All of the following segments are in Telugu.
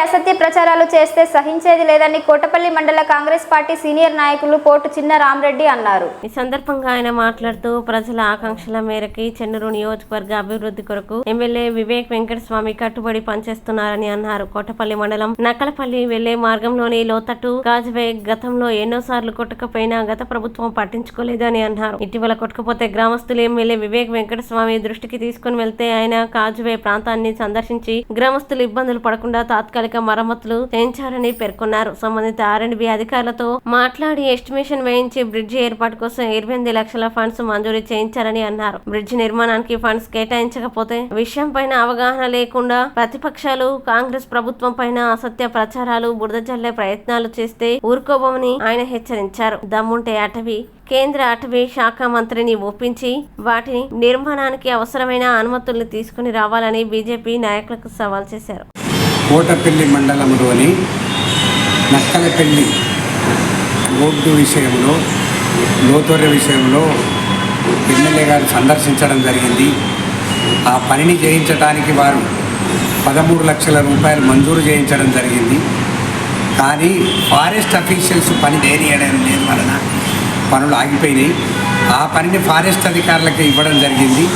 అసత్య ప్రచారాలు చేస్తే సహించేది లేదని కోటపల్లి మండల కాంగ్రెస్ పార్టీ సీనియర్ నాయకులు పోటు చిన్న రామరెడ్డి అన్నారు. ఈ సందర్భంగా ఆయన మాట్లాడుతూ ప్రజల ఆకాంక్షల మేరకు చెన్నూరు నియోజకవర్గ అభివృద్ధి కొరకు ఎమ్మెల్యే వివేక్ వెంకటస్వామి కట్టుబడి పనిచేస్తున్నారని అన్నారు. కోటపల్లి మండలం నక్కలపల్లి వెళ్లే మార్గంలోని లోతట్టు కాజువే గతంలో ఎన్నోసార్లు కొట్టకపోయినా గత ప్రభుత్వం పట్టించుకోలేదని అన్నారు. ఇటీవల కొట్టకపోతే గ్రామస్తులు ఎమ్మెల్యే వివేక్ వెంకటస్వామి దృష్టికి తీసుకుని వెళ్తే ఆయన కాజువే ప్రాంతాన్ని సందర్శించి గ్రామస్తులు ఇబ్బందులు పడకుండా తాత్కాలిక మరమ్మతులు చేయించారని పేర్కొన్నారు. సంబంధిత R&B అధికారులతో మాట్లాడి ఎస్టిమేషన్ వేయించి బ్రిడ్జి ఏర్పాటు కోసం 28 లక్షల ఫండ్స్ మంజూరు చేయించారని అన్నారు. బ్రిడ్జి నిర్మాణానికి ఫండ్స్ కేటాయించకపోతే విషయం పైన అవగాహన లేకుండా ప్రతిపక్షాలు కాంగ్రెస్ ప్రభుత్వం పైన అసత్య ప్రచారాలు బురద జల్లే ప్రయత్నాలు చేస్తే ఊరుకోబోమని ఆయన హెచ్చరించారు. దమ్ముంటే అటవీ కేంద్ర అటవీ శాఖ మంత్రిని ఒప్పించి వాటి నిర్మాణానికి అవసరమైన అనుమతుల్ని తీసుకుని రావాలని బీజేపీ నాయకులకు సవాల్ చేశారు. కోటపల్లి మండలంలోని నక్కలపల్లి రోడ్డు విషయంలో లోతొర్రె విషయంలో ఎమ్మెల్యే గారు సందర్శించడం జరిగింది. ఆ పనిని చేయించడానికి వారు 13 లక్షల రూపాయలు మంజూరు చేయించడం జరిగింది. కానీ ఫారెస్ట్ అఫీషియల్స్ పని చేయడం లేదు వలన పనులు ఆగిపోయినాయి. ఆ పనిని ఫారెస్ట్ అధికారులకి ఇవ్వడం జరిగింది.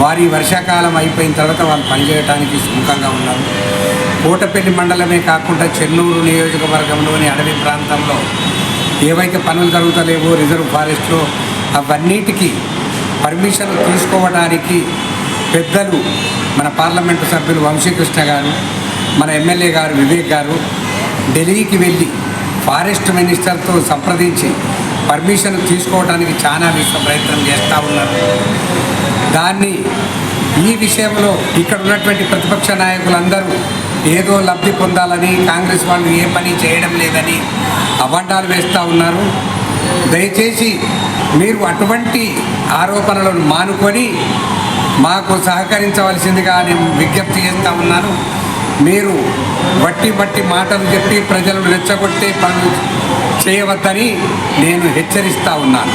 వారి వర్షాకాలం అయిపోయిన తర్వాత వాళ్ళు పనిచేయడానికి సుముఖంగా ఉన్నారు. కోటపల్లి మండలమే కాకుండా చెన్నూరు నియోజకవర్గంలోని అడవి ప్రాంతంలో ఏవైతే పనులు జరుగుతలేవో రిజర్వ్ ఫారెస్ట్లో అవన్నిటికీ పర్మిషన్ తీసుకోవడానికి పెద్దలు మన పార్లమెంటు సభ్యులు వంశీకృష్ణ గారు, మన ఎమ్మెల్యే గారు వివేక్ గారు ఢిల్లీకి వెళ్ళి ఫారెస్ట్ మినిస్టర్తో సంప్రదించి పర్మిషన్ తీసుకోవడానికి చాలా ప్రయత్నం చేస్తూ ఉన్నారు. దాన్ని ఈ విషయంలో ఇక్కడ ఉన్నటువంటి ప్రతిపక్ష నాయకులందరూ ఏదో లబ్ధి పొందాలని కాంగ్రెస్ వాళ్ళు ఏ పని చేయడం లేదని అబద్ధాలు వేస్తూ ఉన్నారు. దయచేసి మీరు అటువంటి ఆరోపణలను మానుకొని మాకు సహకరించవలసిందిగా నేను విజ్ఞప్తి చేస్తూ ఉన్నాను. మీరు బట్టి మాటలు చెప్పి ప్రజలను రెచ్చగొట్టే పనులు చేయవద్దని నేను హెచ్చరిస్తూ ఉన్నాను.